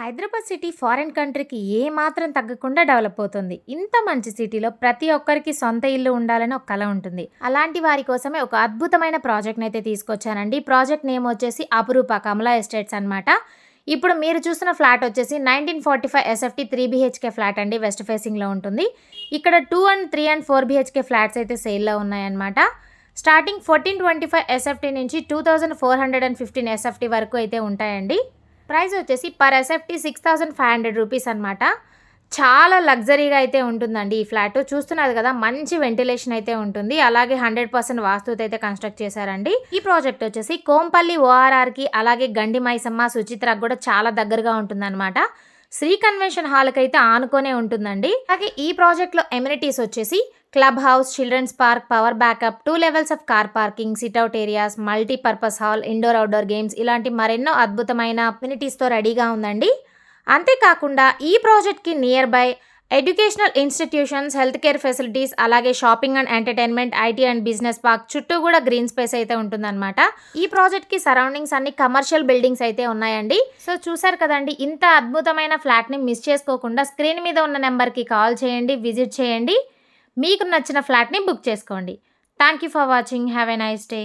Hyderabad city foreign కంట్రీకి ఏ మాత్రం తగ్గకుండా డెవలప్ అవుతుంది. ఇంత మంచి సిటీలో ప్రతి ఒక్కరికి సొంత ఇల్లు ఉండాలని ఒక కల ఉంటుంది. అలాంటి వారి కోసమే ఒక అద్భుతమైన ప్రాజెక్ట్‌ని అయితే తీసుకొచ్చానండి. ప్రాజెక్ట్ నేమ్ వచ్చేసి అపురూప కమలా ఎస్టేట్స్ అన్నమాట. ఇప్పుడు మీరు చూస్తున్న ఫ్లాట్ వచ్చేసి 1945 ఎస్ఎఫ్టీ 3 బీహెచ్‌కే ఫ్లాట్ అండి. వెస్ట్ ఫేసింగ్‌లో ఉంటుంది. ఇక్కడ 2 అండ్ 3 అండ్ 4 బీహెచ్‌కే ఫ్లాట్స్ అయితే సేల్‌లో ఉన్నాయన్నమాట. స్టార్టింగ్ 1425 ఎస్ఎఫ్టీ నుంచి 2415 ఎస్ఎఫ్టీ వరకు అయితే ఉంటాయండి. ప్రైస్ వచ్చేసి పర్ ఎస్ఎఫ్టీ 6500 రూపీస్ అనమాట. చాలా లగ్జరీగా అయితే ఉంటుందండి ఈ ఫ్లాట్. చూస్తున్నారు కదా, మంచి వెంటిలేషన్ అయితే ఉంటుంది. అలాగే 100% వాస్తుతో అయితే కన్స్ట్రక్ట్ చేశారండి. ఈ ప్రాజెక్ట్ వచ్చేసి కోంపల్లి ఓఆర్ఆర్కి అలాగే గండి మైసమ్మ సుచిత్రకు కూడా చాలా దగ్గరగా ఉంటుందన్నమాట. శ్రీ కన్వెన్షన్ హాల్కి అయితే ఆనుకొనే ఉంటుందండి. అలాగే ఈ ప్రాజెక్ట్లో ఎమ్యూనిటీస్ వచ్చేసి club house, children's park, power backup, 2 levels of car parking, sitout areas, multipurpose hall, indoor outdoor games ఇలాంటి మరెన్నో అద్భుతమైన అమ్యూనిటీస్తో రెడీగా ఉందండి. అంతేకాకుండా ఈ ప్రాజెక్ట్కి nearby educational institutions, health care facilities, అలాగే shopping and entertainment, IT and business park చుట్టూ కూడా గ్రీన్ స్పేస్ అయితే ఉంటుందన్నమాట. ఈ ప్రాజెక్ట్కి సరౌండింగ్స్ అన్ని కమర్షియల్ బిల్డింగ్స్ అయితే ఉన్నాయండి. సో చూసారు కదండి, ఇంత అద్భుతమైన ఫ్లాట్ని మిస్ చేసుకోకుండా స్క్రీన్ మీద ఉన్న నెంబర్కి కాల్ చేయండి, విజిట్ చేయండి, మీకు నచ్చిన ఫ్లాట్ని బుక్ చేసుకోండి. Thank you for watching. Have a nice day.